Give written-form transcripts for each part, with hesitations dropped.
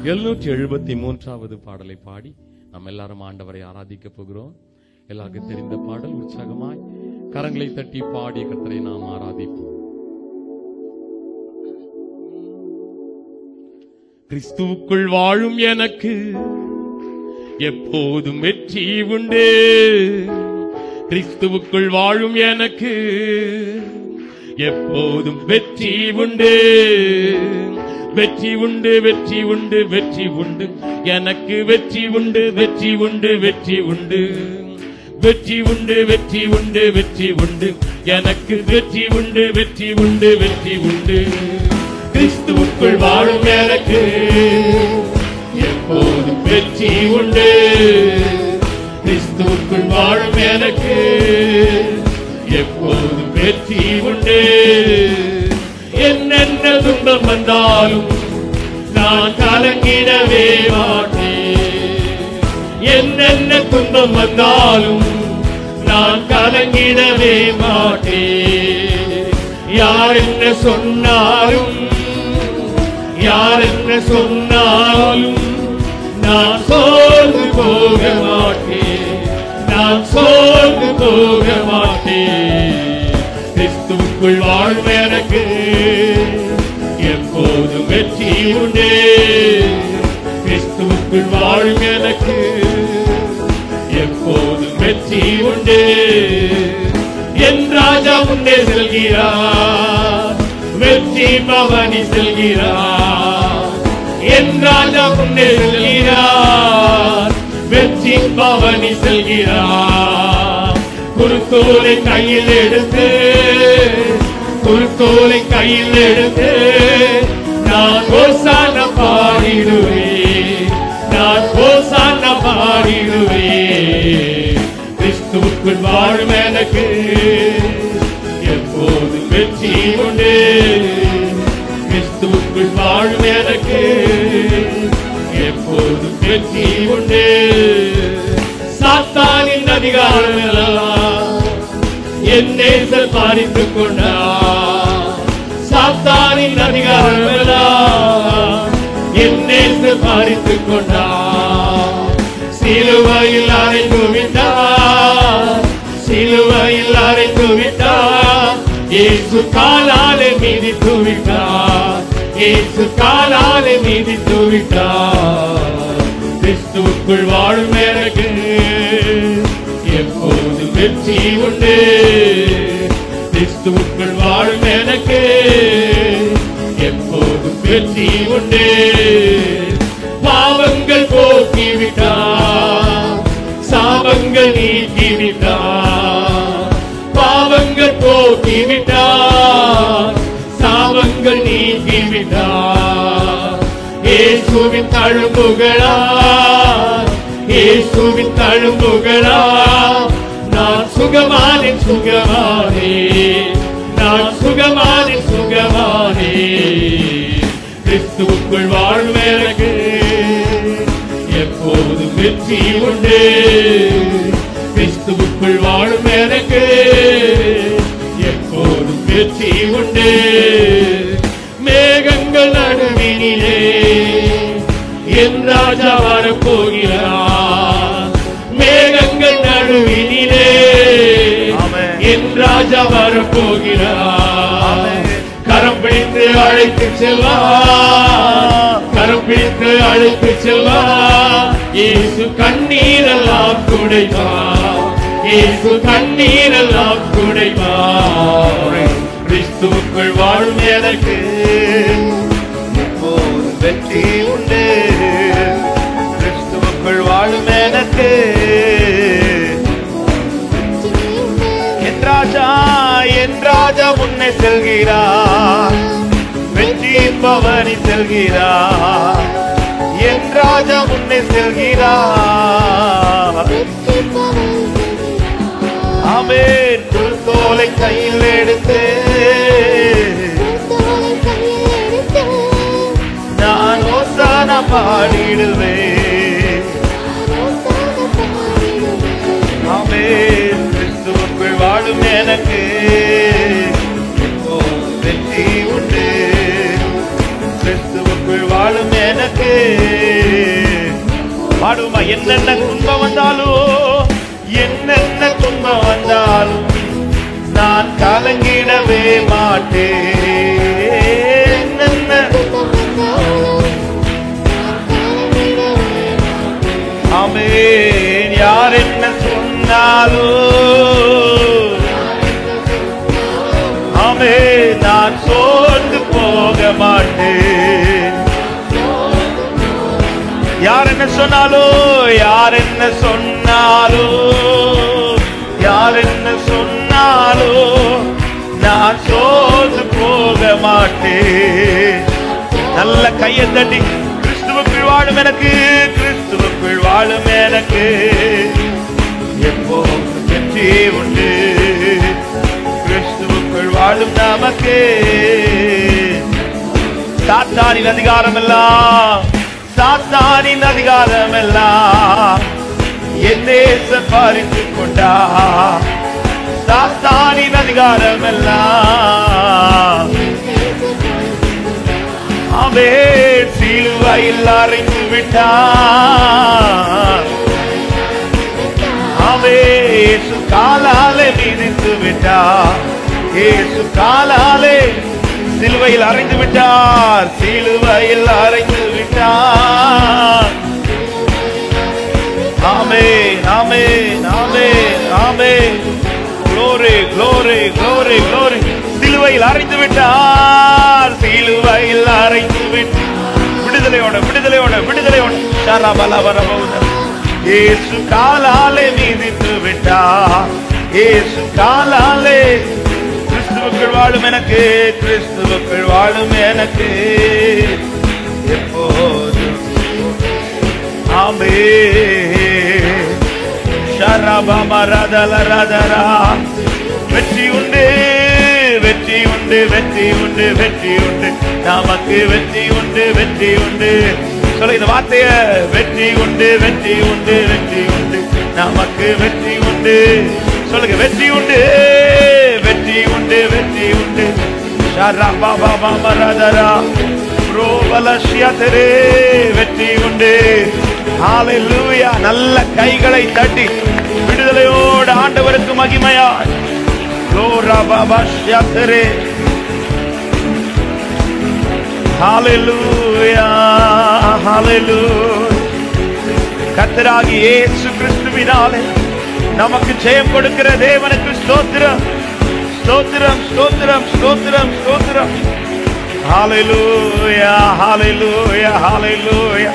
773வது பாடலை பாடி நாம் எல்லாரும் ஆண்டவரை ஆராதிக்க போகிறோம். எல்லாருக்கும் தெரிந்த பாடல். உற்சாகமாய் கரங்களை தட்டி பாடி கர்த்தரை நாம் ஆராதிப்போம். கிறிஸ்துவுக்குள் வாழும் எனக்கு எப்போதும் வெற்றி உண்டு. கிறிஸ்துவுக்குள் வாழும் எனக்கு எப்போதும் வெற்றி உண்டு. வெற்றி உண்டு, வெற்றி உண்டு, வெற்றி உண்டு, எனக்கு வெற்றி உண்டு, வெற்றி உண்டு, வெற்றி உண்டு, வெற்றி உண்டு, வெற்றி உண்டு, வெற்றி உண்டு, எனக்கு வெற்றி உண்டு, வெற்றி உண்டு, வெற்றி உண்டு. கிறிஸ்துவுக்குள் வாழும் எனக்கு எப்போதும் வெற்றி உண்டு. கிறிஸ்துவுக்குள் வாழும் எனக்கு எப்போதும் வெற்றி உண்டு. என்னென்ன துன்பம் வந்தாலும் நான் கலங்கிடவே மாட்டேன். என்னென்ன துன்பம் வந்தாலும் நான் கலங்கிடவே மாட்டேன். யார் என்ன சொன்னாலும், யார் என்ன சொன்னாலும் நான் சோர்ந்து போக மாட்டேன். நான் சோர்ந்து போக மாட்டேன். கிறிஸ்துவுக்குள் வாழும் எனக்கு எப்போதும் வெற்றி உண்டு. கிறிஸ்துவுக்குள் வாழும் எனக்கு எப்போதும் வெற்றி உண்டு. என் ராஜா முன்னே செல்கிறார், வெற்றி பவனி செல்கிறார். என் ராஜா முன்னே செல்கிறார், வெற்றி பவனி செல்கிறார். குருத்தோலை கையில் எடுத்து, குருத்தோலை கையில் எடுத்து நான் ஓசான பாடிடுவேன். நான் ஓசான பாடிடுவேன். கிறிஸ்துவுக்குள் வாழும் எனக்கு எப்போதும் வெற்றி உண்டு. கிறிஸ்துவுக்குள் வாழும் எனக்கு எப்போதும் வெற்றி உண்டு. சாத்தானின் அதிகாரமெல்லாம் என் நேசர் பாரித்துக் கொண்டார். சாத்தானின் அதிகாரமெல்லாம் என் நேசர் பாரித்துக் கொண்டார். சிலுவையில் அறைந்து விட்டார், சிலுவையில் அறைந்து விட்டார். இயேசு காலாலே மிதித்து விட்டார், இயேசு காலாலே மிதித்து விட்டார். கிறிஸ்துவுக்குள் வாழும் எனக்கு எப்போதும் வெற்றி உண்டு. கிறிஸ்துவுக்குள் வாழும் எனக்கு எப்போதும் வெற்றி உண்டு. பாவங்கள் போக்கிவிட்டார், சாபங்கள் நீக்கிவிட்டார். பாவங்கள் போக்கிவிட்டார், சாபங்கள் நீக்கிவிட்டார். இயேசுவின் தழும்புகளா, இயேசுவின் தழும்புகளா நான் சுகமானேன், சுகமானேன், நான் சுகமானேன், சுகமானேன். கிறிஸ்துவுக்குள் வாழும் எனக்கு எப்போதும் வெற்றி உண்டு. கிறிஸ்துவுக்குள் வாழும் எனக்கு எப்போதும் வெற்றி உண்டு. மேகங்கள் நடுவினிலே என் ராஜா வரப்போகிறார். மேகங்கள் நடுவினிலே என் ராஜா வரப்போகிறார். கரம் பிடித்து அழைத்து செல்வார், கரம் பிடித்து அழைத்து செல்வார். இயேசு கண்ணீரெல்லாம் துடைப்பார், இயேசு கண்ணீரெல்லாம் துடைப்பார். கிறிஸ்துவுக்குள் வாழும் எனக்கு எப்போதும் வெற்றி உண்டு. கிறிஸ்துவுக்குள் வாழும் எனக்கு என் ராஜா, என் ராஜா முன்னே செல்கிறார், வெற்றி பவனி செல்கிறார். என் ராஜா முன்னே செல்கிறார். ஆமென். குருத்தோலை கையில் எடுத்து நான் ஓசானா பாடிடுவேன். ஆமென். கிறிஸ்துவுக்குள் வாழும் எனக்கு வெற்றி உண்டு. கிறிஸ்துவுக்குள் வாழும் எனக்கு என்னென்ன துன்பம் வந்தாலும், என்னென்ன துன்பம் வந்தாலும் நான் கலங்கிடவே மாட்டேன். ஆமென். யார் என்ன சொன்னாலும் ஆமென், நான் சோர்ந்து போக மாட்டேன். யார் என்ன சொன்னாலும், யார் என்ன சொன்னாலும், யார் என்ன சொன்னாலும் நான் சோர்ந்து போக மாட்டேன். நல்ல கையை தட்டி, கிறிஸ்துவுக்குள் வாழும் எனக்கு, கிறிஸ்துவுக்குள் வாழும் எனக்கு எப்போதும் வெற்றி உண்டு. கிறிஸ்துவுக்குள் வாழும் நமக்கு சாத்தானின் அதிகாரம் எல்லாம், சாத்தானின் அதிகாரம் எல்லாம் என் நேசர் பறித்துக் கொண்டா. சாத்தானின் அதிகாரம் எல்லாம் ஆமென் சிலுவையில் அறைந்து விட்டார். ஆமென் இயேசு காலாலே மிதித்து விட்டார். இயேசு காலாலே சிலுவையில் அறைந்து விட்டார். சிலுவையில் அறைந்து விட்டார். ஆமென் ஆமென் ஆமென் ஆமென். glory glory glory glory. சிலுவையில் அறைந்து விட்டார். சிலுவையில் அறைந்து விட்டார். விடுதலையோட விடுதலையோட விடுதலையோட ஷரபலவரபௌத. இயேசு காலாலே மிதித்து விட்டார். இயேசு காலாலே. கிறிஸ்துவுக்குள் வாழும் எனக்கு, கிறிஸ்துவுக்குள் வாழும் எனக்கு எப்போதும் ஆமென். ஷரபமரதலரதரா. வெற்றி உண்டு வெற்றி உண்டு வெற்றி உண்டு வெற்றி உண்டு நமக்கு வெற்றி உண்டு வெற்றி உண்டு. சொல்ல இந்த வார்த்தைய, வெற்றி உண்டு வெற்றி உண்டு வெற்றி உண்டு நமக்கு வெற்றி உண்டு. சொல்லுங்க, வெற்றி உண்டு வெற்றி உண்டு வெற்றி உண்டு. ஷரபமரதரா ப்ரோபலஷ்யதரே. வெற்றி உண்டு. ஹalleluya. நல்ல கைகளை தட்டி விடுதலையோடு ஆண்டவருக்கு மகிமையாய். லோரபபஷ்யதரே. ஹalleluya ஹalleluya. கர்த்தராகிய இயேசு கிறிஸ்துவினாலே நமக்கு ஜெயம் கொடுக்கிற தேவனுக்கு ஸ்தோத்திரம் ஸ்தோத்திரம் ஸ்தோத்திரம் ஸ்தோத்திரம் ஸ்தோத்திரம். ஹalleluya ஹalleluya ஹalleluya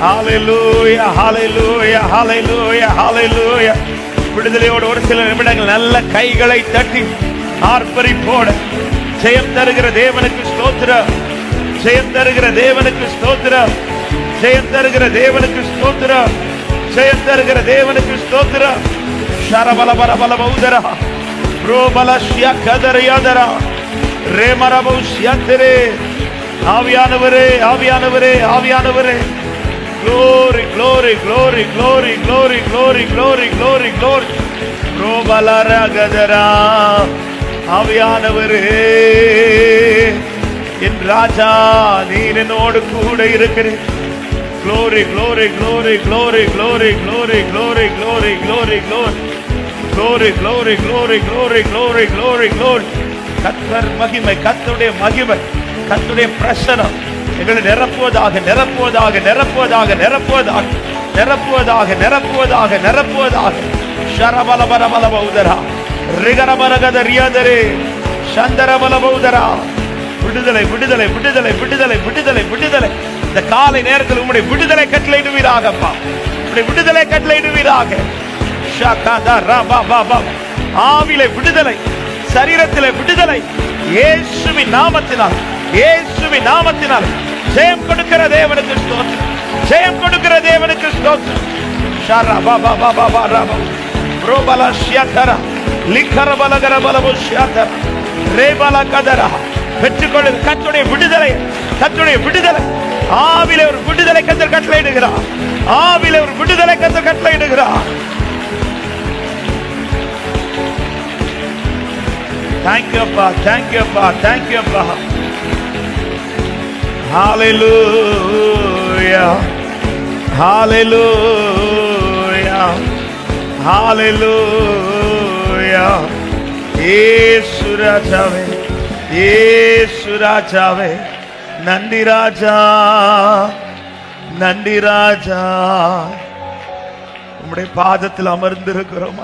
ஹalleluya ஹalleluya ஹalleluya ஹalleluya. விடுதலையோடு ஒரு சில நிமிடங்கள் நல்ல கைகளை தட்டி ஆர்ப்பரிப்போட ஜெயம் தருகிற தேவனுக்கு ஸ்தோத்திரம். ஜெயம் தருகிற தேவனுக்கு ஸ்தோத்திரம். ஜெயம் தருகிற தேவனுக்கு ஸ்தோத்திரம். ஜெயம் தருகிற தேவனுக்கு ஸ்தோத்திரம். ஷரபலபலபலபௌதரா ப்ரோபலஷ்யகதரயதரா ரேமரபௌஷ்யதரே. ஆவியானவரே ஆவியானவரே ஆவியானவரே. glory glory glory glory glory glory glory glory glory. ப்ரோபலரகதரா. ஆவியானவரே என் ராஜா, நீர் என்னோடு கூட இருக்கிறீர். glory glory glory glory glory glory glory glory glory glory glory glory glory glory glory glory glory. கர்த்தர் மகிமை, கர்த்தருடைய மகிமை, கர்த்தருடைய பிரசன்னம் எங்களை நிரப்புவதாக நிரப்புவதாக நிரப்புவதாக நிரப்புவதாக நிரப்புவதாக நிரப்புவதாக நிரப்புவதாக. ஷரபலபலபலபௌதரா ரிகரபரகதரியதரே சந்தரபலபௌதரா. விடுதலை விடுதலை விடுதலை விடுதலை விடுதலை விடுதலை. இந்த காலை நேரத்தில் உம்முடைய விடுதலை கட்டளையிடுவீராகப்பா. உம்முடைய விடுதலை கட்டளையிடுவீராக. ஆவிலே விடுதலை, சரீரத்திலே விடுதலை. இயேசுவின் நாமத்தினால், இயேசுவின் நாமத்தினால் ஜெயம் கொடுக்கிற தேவனுக்கு ஸ்தோத்திரம். ஜெயம் கொடுக்கிற தேவனுக்கு ஸ்தோத்திரம். ஷரபபபபபரப ப்ரோபலஷ்யதரா லிகரபலகரபலபுஷ்யதரா ரேபலகதரா. பெற்றுக்கொள்ள கர்த்தருடைய விடுதலை, கர்த்தருடைய விடுதலை. ஆவிலே ஒரு விடுதலை கர்த்தர் கட்டளையிடுகிறார். ஆவிலே ஒரு விடுதலை கர்த்தர் கட்டளையிடுகிறார். Thank you, Appa. Thank you, Appa. Thank you, Appa. Hallelujah. Hallelujah. ஹalleluya. இயேசு ராஜாவே, இயேசு ராஜாவே, நன்றி ராஜா, நன்றி ராஜா. உம்முடைய பாதத்தில் அமர்ந்திருக்கிறோம்.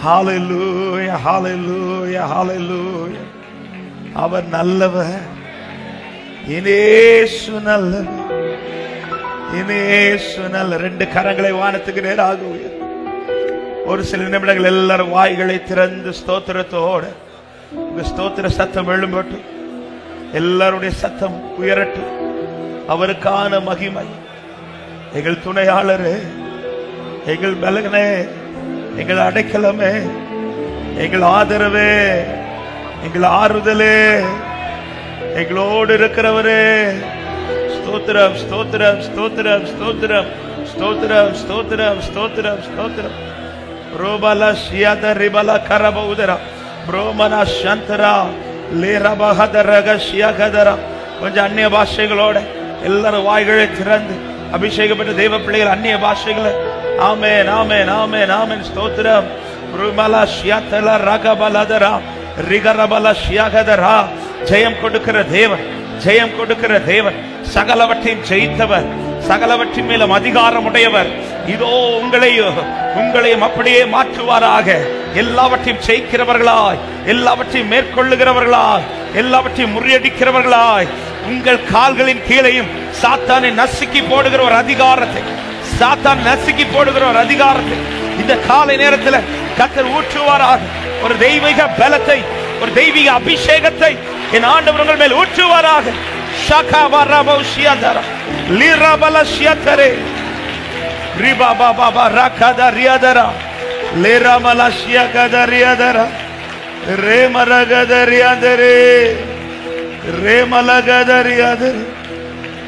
ஹalleluya, ஹalleluya, ஹalleluya. அவர் நல்லவர், இயேசு நல்லவர், இயேசு நல்ல. ரெண்டு கரங்களை வானத்துக்கு நேராக உயர். ஒரு சில நிமிடங்கள் எல்லாரும் வாய்களை திறந்து ஸ்தோத்திரத்தோடு உங்க ஸ்தோத்திர சத்தம் எழும்பட்டும். எல்லாருடைய சத்தம் உயரட்டும். அவருக்கான மகிமை. எங்கள் துணையாளரே, எங்கள் பலகனே, எங்கள் அடைக்கலமே, எங்கள் ஆதரவே, எங்கள் ஆறுதலே, எங்களோடு இருக்கிறவரே, ஸ்தோத்திரம் ஸ்தோத்திரம் ஸ்தோத்திரம் ஸ்தோத்திரம் ஸ்தோத்திரம் ஸ்தோத்திரம் ஸ்தோத்திரம் ஸ்தோத்திரம். ரோபல ஷியத ரிபல கரபௌதர ப்ரோமன சந்தரா லேரபஹதரக ஷியகதர. கொஞ்சம் அந்நிய பாஷைகளோட எல்லாரும் வாய்களை திறந்து அபிஷேகம் பெற்ற தேவ பிள்ளைகள் அந்நிய பாஷைகளை ஆமென் ஆமென் ஆமென் ஆமென் ஸ்தோத்திரம். ருமல ஷியதல ரகபலதரா ரிகரபல ஷியகதரா. ஜெயம் கொடுக்கிற தேவன், ஜெயம் கொடுக்கிற தேவன், சகலவற்றையும் ஜெயித்தவர், சகலவற்றின் மேலும் அதிகாரம் உடையவர். இதோ உங்களையும் அப்படியே மாற்றுவாராக. எல்லாவற்றையும் ஜெயிக்கிறவர்களாய், எல்லாவற்றையும் மேற்கொள்ளுகிறவர்களாய், எல்லாவற்றையும் முறியடிக்கிறவர்களாய், உங்கள் கால்களின் கீழையும் சாத்தானை நசுக்கி போடுகிற ஒரு அதிகாரத்தை, சாத்தான் நசுக்கி போடுகிற ஒரு அதிகாரத்தை இந்த காலை நேரத்தில் கர்த்தர் ஊற்றுவாராக. ஒரு தெய்வீக பலத்தை, ஒரு தெய்வீக அபிஷேகத்தை என் ஆண்டவர் உங்கள் மேல் ஊற்றுவாராக. ஷகவரபௌஷியதர லிரபலஷியதரே ரிபபபப ரகதரியதர லிரமலஷியகதரியதர ரேமரகதரியதரே ரேமலகதரியதர.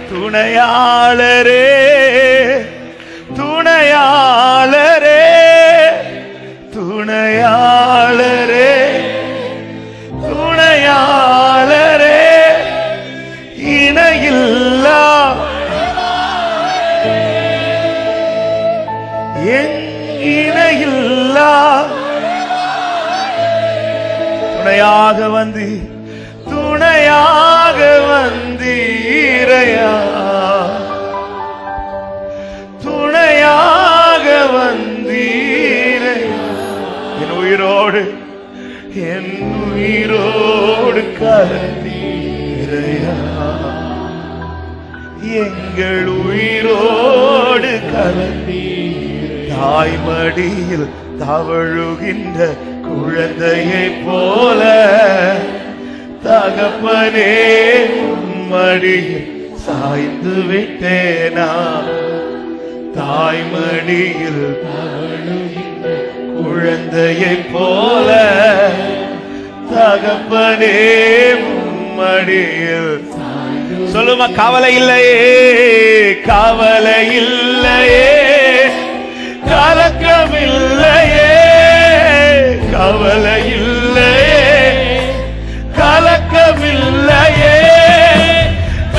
துணையாளரே, துணையாளரே, துணையாளரே, துணையாளரே, இணையில்லா இணையில்லா துணையாக வந்து, துணையாக வந்தீரையா, துணையாக வந்தீரையா. என் உயிரோடு, என் உயிரோடு கலந்தீரையா, எங்கள் உயிரோடு கலந்தீர். தாய்மடியில் தவழுகின்ற குழந்தையை போல தகப்பனே மடியில் சாய்ந்து விட்டேனா. தாய்மடியில் தவழுகின்ற குழந்தையை போல தகப்பனே மடியில். சொல்லுமா, கவலை இல்லையே, கவலை இல்லையே, கலக்கம் இல்லையே, கவலை இல்லையே, கலக்கம் இல்லையே.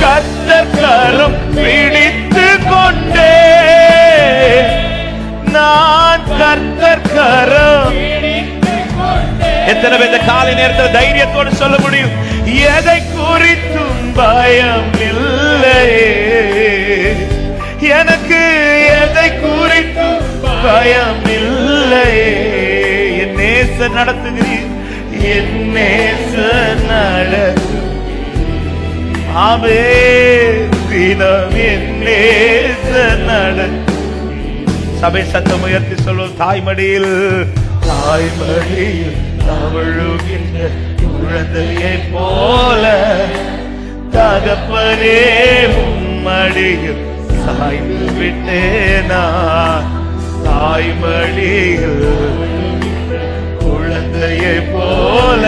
கர்த்தர் கரம் பிடித்து கொண்டே நான், கர்த்தர் கரம். எத்தனை பேர் இந்த காலை நேரத்தில் தைரியத்தோடு சொல்ல முடியும்? எதை குறித்தும் பயம் இல்லையே, எனக்கு எதை குறித்தும் பயம் இல்லையே. என் நேச நடத்துகிறீர், என் நேச நடத்து. ஆமே, தினம் என் நேச நடத்து. சபை சத்தம் உயர்த்தி சொல்வோம். தாய்மடியில், தாய்மடியில் தவழுகின்ற குழந்தையை போல தகப்பனே மடியில் சாய்ந்து விட்டேனா. தாய்மடியில் குழந்தையை போல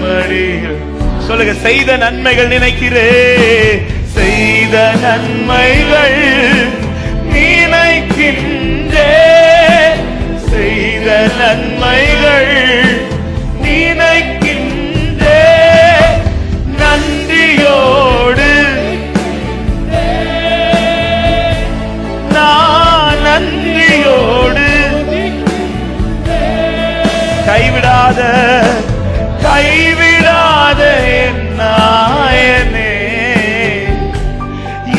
மடியில். சொல்லுங்க, செய்த நன்மைகள் நினைக்கிறே, செய்த நன்மைகள் நினைக்கின்றே, செய்த நன்மைகள் நினைக்கின்றே. நன்றியோடு கைவிடாத கைவிடாத என் நாயனே,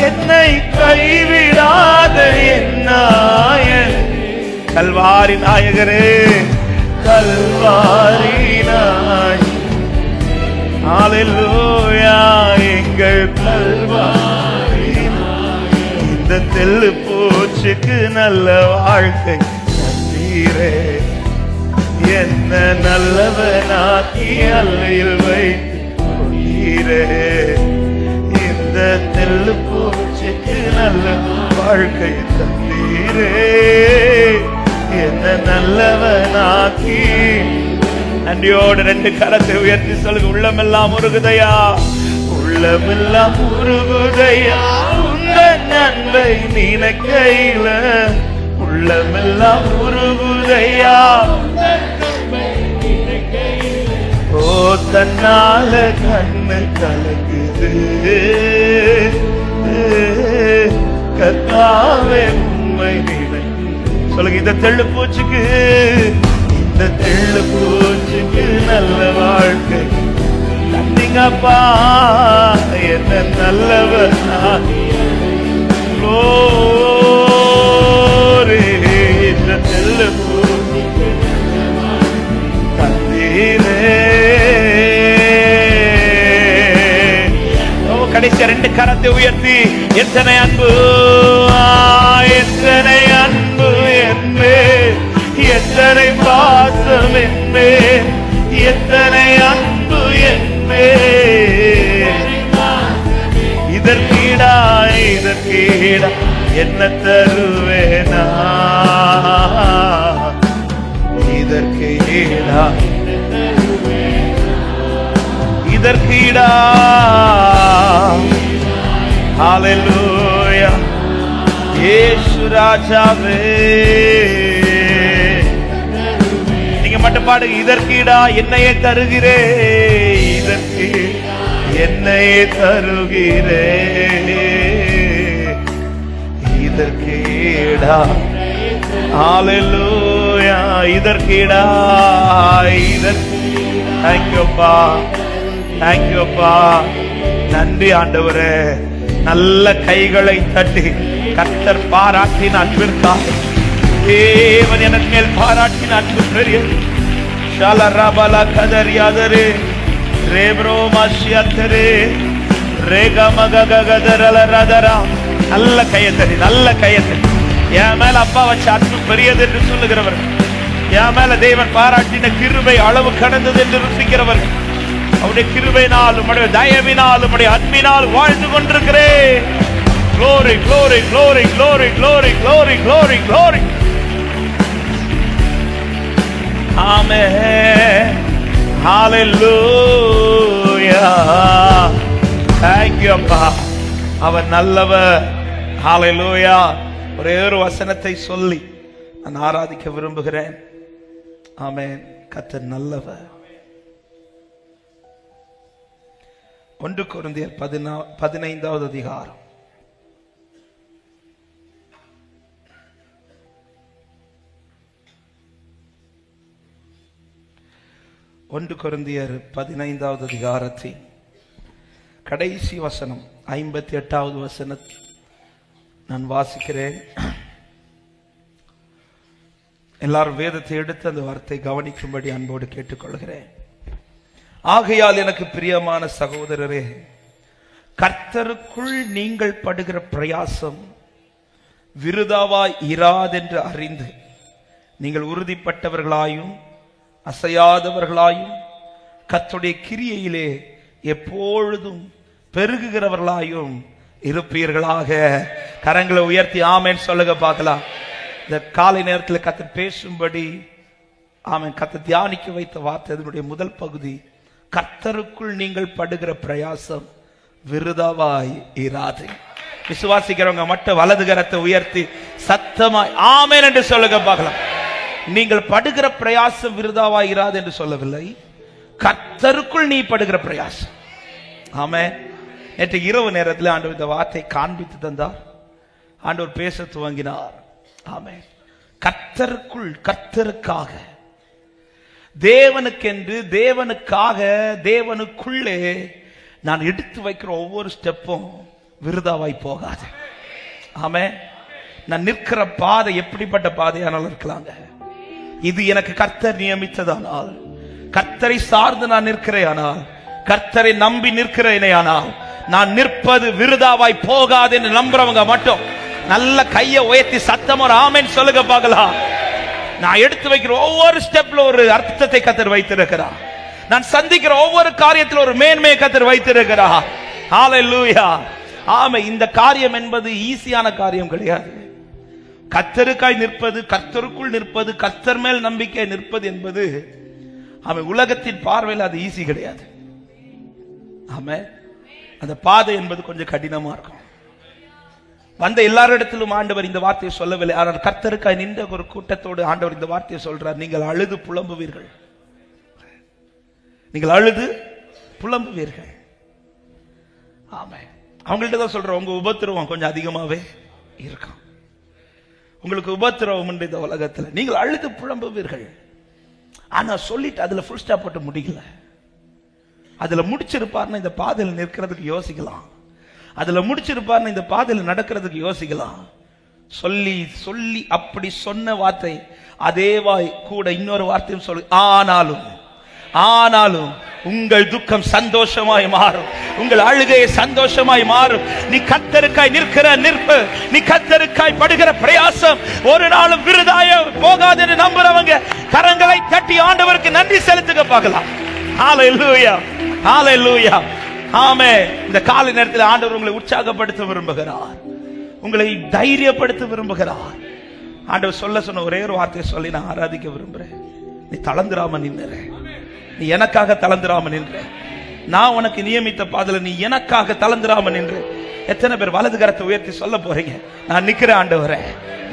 என்னை கைவிடாத என் நாயனே. கல்வாரி நாயகரே, கல்வாரி நாயகரே, ஹல்லேலூயா, எங்கள் கல்வாரி. இந்த தெள்ளு பூச்சிக்கு நல்ல வாழ்க்கை தந்தீரே, என்ன நல்லவனாக்கி அல்லையில் வைத்தீரே. இந்த தெள்ளு பூச்சிக்கு நல்ல வாழ்க்கை தந்தீரே, என்ன நல்லவனாக்கி. நன்றியோடு ரெண்டு கரத்தை உயர்த்தி சொல்லுங்க. உள்ளமெல்லாம் உருகுதையா, உள்ளமெல்லாம் உருகுதையா உந்த நன்மை நினைக்கையில. உள்ளமெல்லாம் உருகுதையா, ஓ தன்னால கண்ணு கலக்குது. கர்த்தாவே உண்மை நினை சொல்லுங்க. இந்த தெள்ளு பூச்சிக்கு, இந்த தெள்ளு பூச்சிக்கு நல்ல வாழ்க்கை தந்தீங்கப்பா, என்ன நல்லவனா. இந்த தெள்ளு பூச்சிக்கு தந்தீரே. கடைசி ரெண்டு கரத்தை உயர்த்தி எத்தனை அன்பு, எத்தனை அன்பு என்னே, எத்தனை பாசம் என்னே, எத்தனை அன்பு என்னே. இதற்கீடா இதற்கீடா என்ன தருவேனா, இதற்கீடா இதற்கீடா. ஹல்லேலூயா, இயேசு ராஜாவே. நீங்க மட்டும் பாடுங்க. இதற்கீடா என்னையே தருகிறே, இதற்கு என்னையே தருகிறே, இதற்கீடா. ஹல்லேலூயா, இதற்கீடா இதற்கு. தேங்க்யூப்பா, தேங்க்யூப்பா. நன்றி ஆண்டவரே. நல்ல கைகளை தட்டி கர்த்தர் பாராட்டின அன்பிற்காக, தேவன் எனக்கு மேல் பாராட்டின அன்பு பெரிய. ஷாலராபலா கதரியாதரே ரேப்ரோ மாஷியாத்தரே ரேகமககதரலரதரா. நல்ல கையத்தடி, நல்ல கையத்தடி. என் மேல அப்பா வச்ச அன்பு பெரியது என்று சொல்லுகிறவர், என் மேல தேவன் பாராட்டின கிருபை அளவு கடந்தது என்று ருசிக்கிறவர், அவருடைய கிருபையினாலும் அவருடைய தயவினாலும் அவருடைய அன்பினால் வாழ்ந்து கொண்டிருக்கிறேன். Glory, glory, glory, glory, glory, glory, glory, glory. Amen. Hallelujah. Thank you, அப்பா. அவர் நல்லவர். Hallelujah. ஒரே ஒரு வசனத்தை சொல்லி நான் ஆராதிக்க விரும்புகிறேன். ஆமென். கர்த்தர் நல்லவர். 1 கொரிந்தியர் 15வது அதிகாரம் 1 கொரிந்தியர் 15வது அதிகாரத்தின் கடைசி வசனம் 58வது வசனம் நான் வாசிக்கிறேன். எல்லாரும் வேதத்தை எடுத்து அந்த வார்த்தை கவனிக்கும்படி அன்போடு கேட்டுக்கொள்கிறேன். ஆகையால் எனக்கு பிரியமான சகோதரரே, கர்த்தருக்குள் நீங்கள் படுகிற பிரயாசம் விருதாவாய் இராதென்று அறிந்து நீங்கள் உறுதிப்பட்டவர்களாயும் அசையாதவர்களாயும் கர்த்தருடைய கிரியையிலே எப்பொழுதும் பெருகுகிறவர்களாயும் இருப்பீர்களாக. கரங்களை உயர்த்தி ஆமென் சொல்லுங்க பார்க்கலாம். இந்த காலை நேரத்தில் கர்த்தர் பேசும்படி ஆமென் கர்த்தர் தியானிக்க வைத்த வார்த்தை அதனுடைய முதல் பகுதி, கர்த்தருக்குள் நீங்கள் படுகிற பிரயாசம் விருதாவாய் இராது. விசுவாசிக்கிறவங்க மட்டும் வலது கரத்தை உயர்த்தி சத்தமாய் ஆமென் என்று சொல்லுங்க பார்க்கலாம். நீங்கள் படுகிற பிரயாசம் விருதாவாய் இராது என்று சொல்லவில்லை, கர்த்தருக்குள் நீ படுகிற பிரயாசம். ஆமென். நேற்று இரவு நேரத்தில் ஆண்டவர் இந்த வார்த்தை காண்பித்து தந்தார். ஆண்டவர் பேச துவங்கினார். ஆமென். கர்த்தருக்குள், கர்த்தருக்காக தேவனுக்கென்று, தேவனுக்காக, தேவனுக்குள்ளே நான் எடுத்து வைக்கிற ஒவ்வொரு ஸ்டெப்பும் விருதாவாய் போகாது. ஆமென். நான் நிற்கிற பாதை எப்படிப்பட்ட பாதையானாலும் இருக்கலாங்க, இது எனக்கு கர்த்தர் நியமித்ததானால், கர்த்தரை சார்ந்து நான் நிற்கிறேன் ஆனால், கர்த்தரை நம்பி நிற்கிறேனே ஆனால், நான் நிற்பது விருதாவாய் போகாது என்று நம்புறவங்க மட்டும் நல்ல கையை உயர்த்தி சத்தம் ஒரு ஆமென் சொல்லுங்க பார்க்கலாம். நான் எடுத்து வைக்கிற ஒவ்வொரு ஸ்டெப்ல ஒரு அர்த்தத்தை கர்த்தர் வைத்திருக்கிறார். நான் சந்திக்கிற ஒவ்வொரு காரியத்தில் ஒரு மேன்மையை கர்த்தர் வைத்திருக்கிறார். ஹalleluya. ஆமே. இந்த காரியம் என்பது ஈஸியான காரியம் கிடையாது. கர்த்தருக்காய் நிற்பது, கர்த்தருக்குள் நிற்பது, கர்த்தர் மேல் நம்பிக்கை நிற்பது என்பது ஆமே உலகத்தின் பார்வையில் அது ஈஸி கிடையாது. ஆமே. அந்த பாதை என்பது கொஞ்சம் கடினமா இருக்கும். வந்த எல்லாரிடத்திலும் ஆண்டவர் இந்த வார்த்தையை சொல்லவில்லை. ஆனால் கர்த்தருக்காய் நின்ற ஒரு கூட்டத்தோடு ஆண்டவர் இந்த வார்த்தையை சொல்றார். நீங்கள் அழுது புலம்புவீர்கள், நீங்கள் அழுது புலம்புவீர்கள். ஆமே. அவங்கள்ட்ட தான் சொல்றோம், உங்க உபத்திரவம் கொஞ்சம் அதிகமாவே இருக்கும். உங்களுக்கு உபத்திரவம் உண்டு இந்த உலகத்தில், நீங்கள் அழுது புலம்புவீர்கள். ஆனா சொல்லிட்டு அதுல ஃபுல் ஸ்டாப் போட்டு முடியல. அதுல முடிச்சிருப்பார்னு இந்த பாதையில் நிற்கிறதுக்கு யோசிக்கலாம், அதுல முடிச்சிருப்பார்னு இந்த பாதையில் நடக்கிறதுக்கு யோசிக்கலாம். சொல்லி சொல்லி அப்படி சொன்ன வார்த்தை அதே வாய் கூட இன்னொரு வார்த்தையும் சொல்லு, ஆனாலும் ஆனாலும் உங்கள் துக்கம் சந்தோஷமாய் மாறும், உங்கள் அழுகையை சந்தோஷமாய் மாறும். நீ கர்த்தருக்காய் நிற்கிற நிற்பு, நீ கர்த்தருக்காய் படுகிற பிரயாசம் ஒரு நாளும் விருதாய போகாது என்று நம்புறவங்க கரங்களை தட்டி ஆண்டவருக்கு நன்றி செலுத்துக பார்க்கலாம். ஹalleluya, ஹalleluya. ஆமென். இந்த காலை நேரத்தில் ஆண்டவர் உங்களை உற்சாகப்படுத்த விரும்புகிறார், உங்களை தைரியப்படுத்த விரும்புகிறார். ஆண்டவர் சொல்ல சொன்ன ஒரே ஒரு வார்த்தையை சொல்லி நான் ஆராதிக்க விரும்புறேன். நீ தளர்ந்துராம நின்னுற, நீ எனக்காக தளர்ந்துராம நின்ற, நான் உனக்கு நியமித்த பாதையில நீ எனக்காக தளர்ந்துராம நின்று. எத்தனை பேர் வலது கரத்தை உயர்த்தி சொல்ல போறீங்க, நான் நிக்கிறேன் ஆண்டவரே,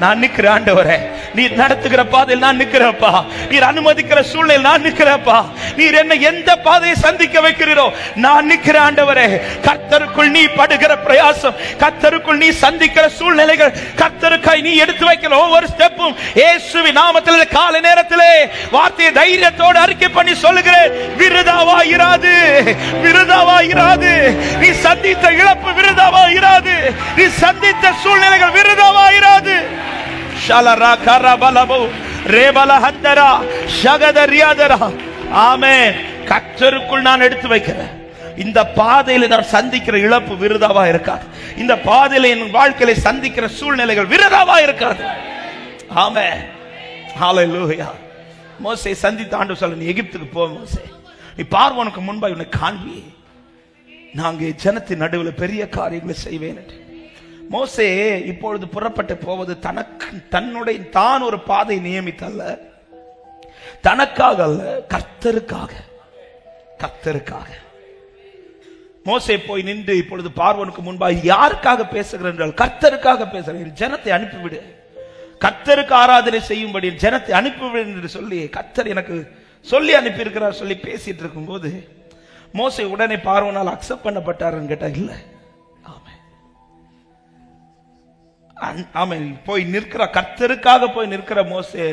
நான் நிக்கிறேன் ஆண்டவரே, நீர் நடத்துகிற பாதையில் நான் நிக்கிறேன்ப்பா, நீர் அனுமதிக்கிற சூழ்நிலையில் நான் நிக்கிறேன்ப்பா, நீர் என்ன எந்த பாதையை சந்திக்க வைக்கிறீரோ நான் நிக்கிறேன் ஆண்டவரே. கர்த்தருக்குள் நீ படுகிற பிரயாசம், கர்த்தருக்குள் நீ சந்திக்கிற சூழ்நிலைகள், கர்த்தருக்காய் நீ எடுத்து வைக்கிற ஒவ்வொரு ஸ்டெப்பும் இயேசுவின் நாமத்தில் காலை நேரத்திலே வார்த்தையை தைரியத்தோடு அறிக்கை பண்ணி சொல்லுகிறேன், விருதாவா இராது, விருதாவா இராது. நீ சந்தித்த இழப்பு விருதாவா இராது, நீ சந்தித்த சூழ்நிலைகள் விருதாவா இராது. ஷலரா கரபலபு ரேபல ஹந்தரா ஷகதரியாதரா. ஆமென். கர்த்தருக்குள் நான் எடுத்து வைக்கிறேன், இந்த பாதையில நான் சந்திக்கிற இழப்பு விருதாவா இருக்காது, இந்த பாதையில என் வாழ்க்கையில சந்திக்கிற சூழ்நிலைகள் விருதாவா இருக்காது. ஆமென். ஹalleluya. மோசே சந்தித்த ஆண்டவர் சொல்ல, நீ எகிப்துக்கு போ மோசே, நீ பார்வோனுக்கு முன்பாக உன்னை காண்பி, நாங்க ஜனத்தின் நடுவில் பெரிய காரியங்களை செய்வேன் என்று. மோசே இப்பொழுது புறப்பட்டு போவது தனக்கு தன்னுடைய தான் ஒரு பாதை நியமித்தல்ல, தனக்காக அல்ல, கர்த்தருக்காக. கர்த்தருக்காக மோசே போய் நின்று இப்பொழுது பார்வோனுக்கு முன்பாக யாருக்காக பேசுகிறேன் என்றால் கர்த்தருக்காக பேசுகிறேன். ஜனத்தை அனுப்பிவிடு, கர்த்தருக்கு ஆராதனை செய்யும்படி ஜனத்தை அனுப்பிவிடு என்று சொல்லி கர்த்தர் எனக்கு சொல்லி அனுப்பி இருக்கிறார் சொல்லி பேசிட்டு இருக்கும் போது மோசே உடனே பார்வோனால் அக்செப்ட் பண்ணப்பட்டாருன்னு கேட்டா இல்ல. ஆமென். போய் நிற்கிற கர்த்தருக்காக போய் நிற்கிற மோசே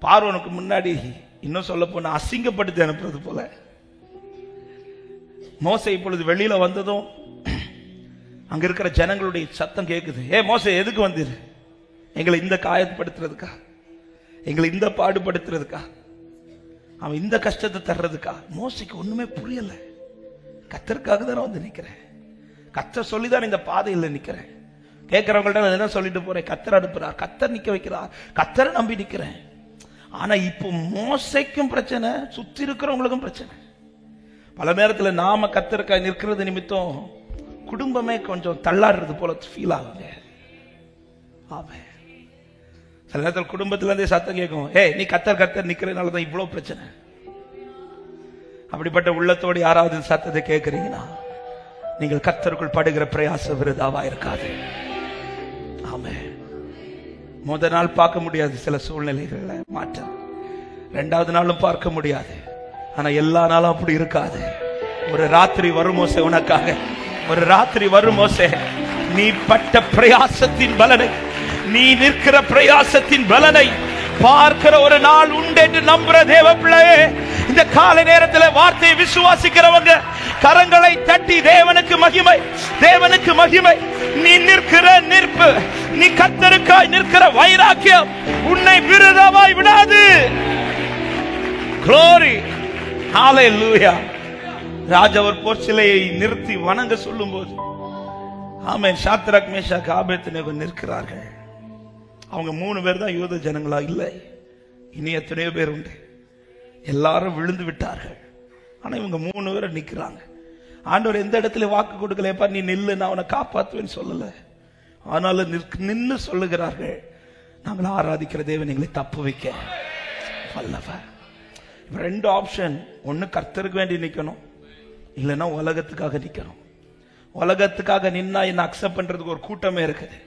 பார்வோனுக்கு முன்னாடி இன்னும் சொல்ல போனா அசிங்கப்படுத்தி அனுப்புறது போல. மோசே இப்பொழுது வெளியில வந்ததும் அங்க இருக்கிற ஜனங்களுடைய சத்தம் கேட்குது, ஏ மோசே எதுக்கு வந்தீரு? எங்களை இந்த காயப்படுத்துறதுக்கா, எங்களை இந்த பாடுபடுத்துறதுக்கா, அவன் இந்த கஷ்டத்தை தர்றதுக்கா? மோசைக்கு ஒண்ணுமே புரியல. கர்த்தருக்காக தானே வந்து நிக்கிறேன், கர்த்தர் சொல்லிதான் இந்த பாதையில் நிக்கிறேன். கேட்கிறவங்கள்ட்ட என்ன சொல்லிட்டு போறேன், கர்த்தர் அனுப்புறார், கர்த்தர் நிக்க வைக்கிறார், கர்த்தரை நம்பி நிக்கிறேன். ஆனா இப்போ மோசைக்கும் பிரச்சனை, சுத்தி இருக்கிறவங்களுக்கும் பிரச்சனை. பல நேரத்தில் நாம கர்த்தருக்காய் நிற்கிறது நிமித்தம் குடும்பமே கொஞ்சம் தள்ளாடுறது போல ஃபீல் ஆகுங்க. ஆமே. சில நேரத்தில் குடும்பத்துல இருந்தே சத்தம் கேட்கும், ஏய் நீ கர்த்தர் கர்த்தர் நிக்கிறதுனாலதான் இவ்வளவு பிரச்சனை. அப்படிப்பட்ட உள்ளத்தோடு யாராவது சத்தத்தை கேட்கிறீங்கன்னா நீங்கள் கர்த்தருக்குள் படுகிற பிரயாசம் விருதாவா இருக்காது. ஆமே. முதல் நாள் பார்க்க முடியாது சில சூழ்நிலைகள்ல மாற்றம், இரண்டாவது நாளும் பார்க்க முடியாது. ஆனா எல்லா நாளும் அப்படி இருக்காது. ஒரு ராத்திரி வரும் மோசே உனக்காக, ஒரு ராத்திரி வரும் மோசே, நீ பட்ட பிரயாசத்தின் பலனை, நீ நிற்கிற பிரயாசத்தின் பலனை பார்க்கிற ஒரு நாள் உண்டு என்று நம்புற தேவ பிள்ளையே, இந்த காலை நேரத்தில் வார்த்தையை விசுவாசிக்கிறவங்க கரங்களை தட்டி தேவனுக்கு மகிமை, தேவனுக்கு மகிமை. நீ நிற்கிற நிற்பு, நீ கர்த்தருக்காய் நிற்கிற வைராக்கியம் உன்னை விருதாவாய் விடாது. Glory, hallelujah. ராஜா ஒரு பொற்சிலையை நிறுத்தி வணங்க சொல்லும் போது ஆமென், சாத்ராக் மேஷாக் ஆபேத்நேகோ நிற்கிறார்கள். அவங்க 3 பேர் தான் யூத ஜனங்களா இல்லை, இனி எத்தனையோ பேர் உண்டு. எல்லாரும் விழுந்து விட்டார்கள். ஆனா இவங்க 3 பேரை நிக்கிறாங்க. ஆண்டவர் எந்த இடத்துல வாக்கு கொடுக்கலப்பா நீ நில்லு நான் அவனை காப்பாத்துவேன்னு சொல்லல. ஆனாலும் நின்னு சொல்லுகிறார்கள், நாங்கள் ஆராதிக்கிற தேவன் எங்களை தப்பு வைக்க வல்லவர். 2 ஆப்ஷன், ஒன்னு கர்த்தருக்கு வேண்டி நிக்கணும், இல்லைன்னா உலகத்துக்காக நிக்கணும். உலகத்துக்காக நின்னா என்ன அக்செப்ட் பண்றதுக்கு ஒரு கூட்டமே இருக்குது.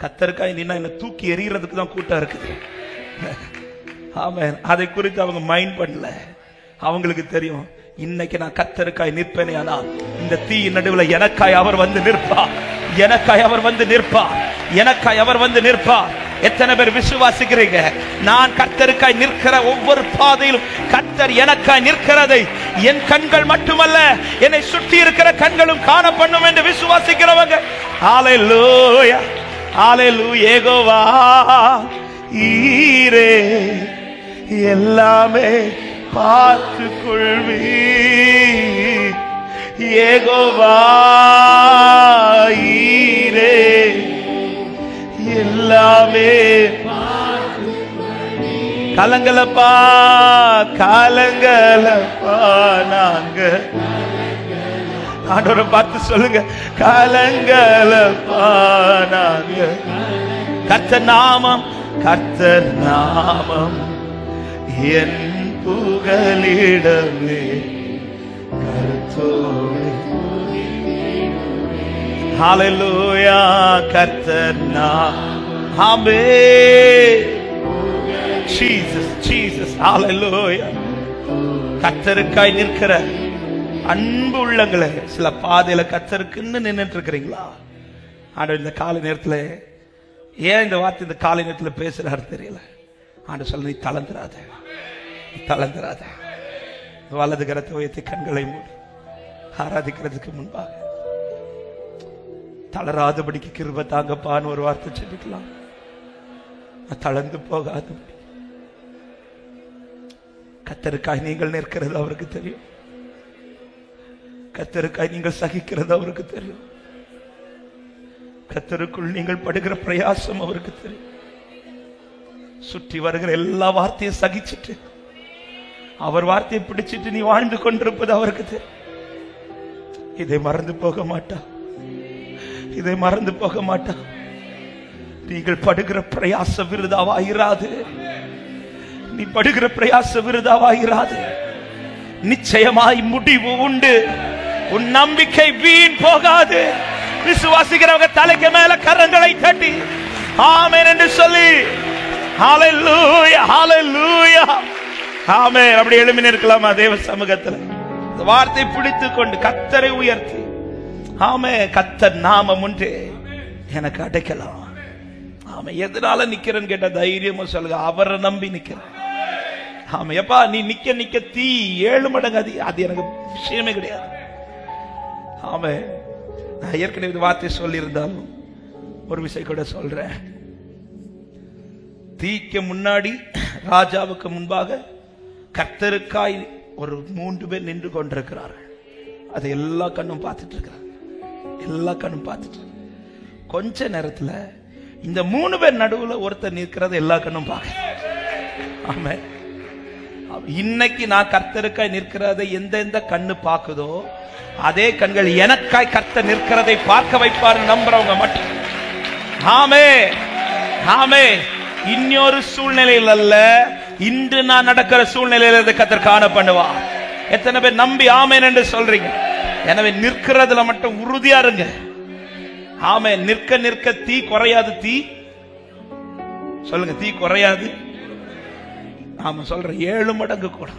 கர்த்தருக்காக நின்னா என்ன தூக்கி எறிகிறதுக்கு தான் கூட்டம் இருக்குது. ஆமென். அதை குறித்து அவங்க மைண்ட் பண்ணல. அவங்களுக்கு தெரியும், இன்னைக்கு நான் கர்த்தருக்காய் நிற்பேனே, ஆனால் இந்த தீ நடுவில் எனக்காய் அவர் வந்து நிற்பார், எனக்காய் அவர் வந்து நிற்பார், எனக்காய் அவர் வந்து நிற்பார். எத்தனை பேர் விசுவாசிக்கிறீங்க? நான் கர்த்தருக்காய் நிற்கிற ஒவ்வொரு பாதையிலும் கர்த்தர் எனக்காய் நிற்கிறதை என் கண்கள் மட்டுமல்ல என்னை சுற்றி இருக்கிற கண்களும் காண பண்ணும் என்று விசுவாசிக்கிறவங்க ஹல்லேலூயா, ஹல்லேலூயா. யெகோவா ஈரே எல்லாமே பார்த்து கொள்வி, யெகோவா ஈரே எல்லாமே கலங்கலப்பா, கலங்கலப்பா. நாங்க ஆண்டவரை பார்த்து சொல்லுங்க, கலங்கலப்பா. நாங்க கர்த்தர் நாமம், கர்த்தர் நாமம் என் புகலிடமே, கர்த்தோடு ஹல்லேலூயா. கர்த்தர் நாமம், ஆமென். ஜீசஸ், ஜீசஸ், ஹல்லேலூயா. கர்த்தருக்காய் நிற்கிற அன்பு உள்ளங்களே, சில பாதையில கர்த்தருக்குன்னு நின்னுட்டு இருக்கிறீங்களா? ஆண்டவர் இந்த காலை நேரத்தில் ஏன் இந்த வார்த்தை இந்த காலை நேரத்தில் பேசுறாரு தெரியல. ஆண்டவர் சொல்ல, நீ தளர்ந்துராத, நீ தளர்ந்துராத. வலது கரத்தை உயர்த்தி கண்களை மூடி ஆராதிக்கிறதுக்கு முன்பாக தளராதபடிக்கு கிருபை தாங்கப்பான்னு ஒரு வார்த்தை சொல்லிக்கலாம். தளர்ந்து போகாதபடி கர்த்தருக்காய் நீங்கள் நிற்கிறது அவருக்கு தெரியும், கர்த்தருக்காய் நீங்கள் சகிக்கிறது அவருக்கு தெரியும், கர்த்தருக்குள் நீங்கள் படுகிற பிரயாசம் அவருக்கு தெரியும். சுற்றி வருகிற எல்லா வார்த்தையும் சகிச்சுட்டு அவர் வார்த்தையை பிடிச்சிட்டு நீ வாழ்ந்து கொண்டிருப்பது அவருக்கு தெரியும். இதை மறந்து போக மாட்டா, இதை மறந்து போக மாட்டா. நீங்கள் படுகிற பிரயாச விருதாவாயிராது, நீ படுகிற பிரயாச விருதாவாயிராது. நிச்சயமாய் முடிவு உண்டு, உன் நம்பிக்கை வீண் போகாது. விசுவாசிக்கிறவங்க தலைக்கு மேல கரங்களை தட்டி ஆமென் என்று சொல்லி ஹல்லேலூயா, ஹல்லேலூயா, ஆமென். அப்படி எழும்பி நிற்கலாமா தேவ சமூகத்தில்? இந்த வார்த்தை பிடித்துக் கொண்டு கர்த்தரை உயர்த்தி ஆமென். கர்த்தர் நாமம் ஒன்றே எனக்கு அடைக்கலாம். ஆமென். எதனால நிக்கிறேன்னு கேட்ட தைரியமா சொல்லுங்க, அவரை நம்பி நிக்கிறேன். ஆமா, எப்பா நீ நிக்க நிக்க தீ 7 மடங்கு அது எனக்கு விஷயமே கிடையாது. ஆமா, நான் ஏற்கனவே வார்த்தை சொல்லி இருந்தாலும் ஒரு விஷயம் கூட சொல்றேன். தீக்கு முன்னாடி ராஜாவுக்கு முன்பாக கர்த்தருக்காய் ஒரு 3 பேர் நின்று கொண்டிருக்கிறார்கள். அதை எல்லா கண்ணும் பார்த்துட்டு இருக்கிறார், எல்லா கண்ணும் பார்த்துட்டு. கொஞ்ச நேரத்துல இந்த 3 பேர் நடுவுல ஒருத்தர் நிற்கிறத எல்லா கண்ணும் பார்க்க. ஆமா, இன்னைக்கு நான் கர்த்தருக்காய் நிற்கிறதை எந்த கண்ணு பார்க்குதோ அதே கண்கள் எனக்காய் கர்த்தர் நிற்கிறதை பார்க்க வைப்பார் நம்புறவங்க மட்டும். ஆமே, ஆமே. இன்னொரு சூழ்நிலையில் அல்ல, இன்று நான் நடக்கிற சூழ்நிலையில கர்த்தர் காண பண்ணுவா. எத்தனை பேர் நம்பி ஆமேன் என்று சொல்றீங்க? எனவே நிற்கிறதுல மட்டும் உறுதியா இருங்க. ஆமே, நிற்க நிற்க தீ குறையாது. தீ சொல்லுங்க, தீ குறையாது. ஆமா சொல்றேன், 7 மடங்கு கூட.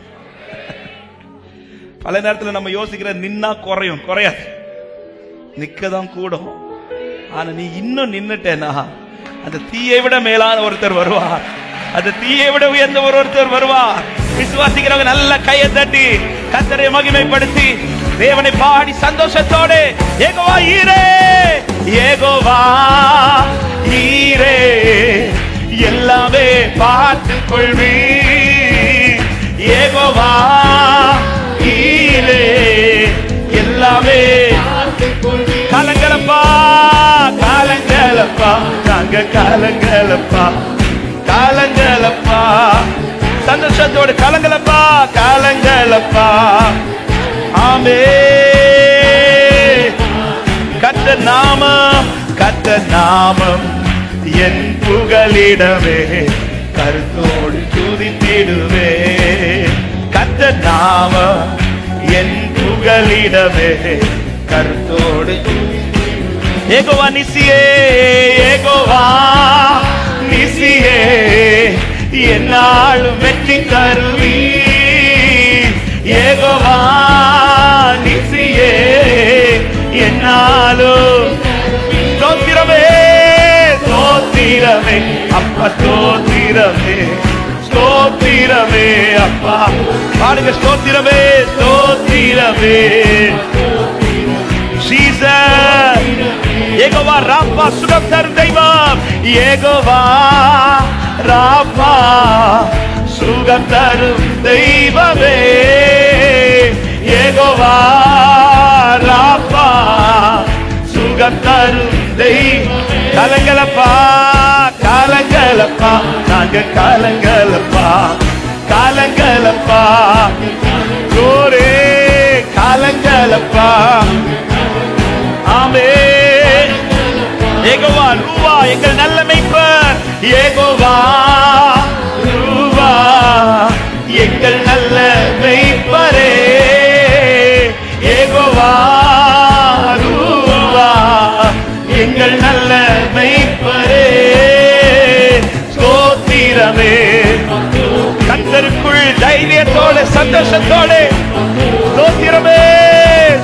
பல நேரத்தில் நம்ம யோசிக்கிற நின்னா குறையும், குறையாது, நிக்கதான் கூடும். ஆனா நீ இன்னும் நின்னுட்டேனா அந்த தீயை விட மேலான ஒருத்தர் வருவார். அந்த தீயை விட உயர்ந்த ஒருத்தர் வருவார். விசுவாசிக்கிறவங்க நல்ல கையை தட்டி கர்த்தரை மகிமைப்படுத்தி தேவனை பாடி சந்தோஷத்தோடு யெகோவா ஈரே, யெகோவா ஈரே, எல்லாமே பார்த்துக் கொள்வி. யெகோவா ஈரே, எல்லாமே கலங்கலப்பா, காலங்களப்பா, நாங்க காலங்களப்பா, காலங்களப்பா, சந்தோஷத்தோடு கலங்களப்பா, காலங்களப்பா. ஆமே. கர்த்தர் நாமம், கர்த்தர் நாமம் என் புகலிடமே, கருத்தோடு துதித்திடுவே. கர்த்தர் நாமம் என் புகலிடமே, கருத்தோடு. யெகோவா நிசியே, யெகோவா நிசியே, என்னாலும் வெற்றி தருவி. யெகோவா நிசியே, என்னாலும் ஸ்தோத்திரமே, ஸ்தோத்திரமே அப்பா, ஸ்தோத்திரமே, ஸ்தோத்திரமே அப்பா. பாருங்க, ஸ்தோத்திரமே, ஸ்தோத்திரமே. ஜீசஸ், யெகோவா ராப்பா, சுகம் தரும் தெய்வம். யெகோவா ராப்பா, சுகம் தரும் தெய்வமே. யெகோவா ராப்பா, சுகம் தரும் தெய்வம். கலங்கலப்பா, காலங்களப்பா, நாங்க காலங்களப்பா, காலங்களப்பா, கோரே காலங்களப்பா. ஆமே. யெகோவா ரூவா, எங்கள் நல்ல மேய்ப்பர். யெகோவா ரூவா, எங்கள் நல்ல மேய்ப்பரே. யெகோவா ரூவா, எங்கள் நல்ல மேய்ப்பரே. ஸ்தோத்திரமே, கர்த்தருக்குள் தைரியத்தோடு சந்தோஷத்தோடு. ஸ்தோத்திரமே,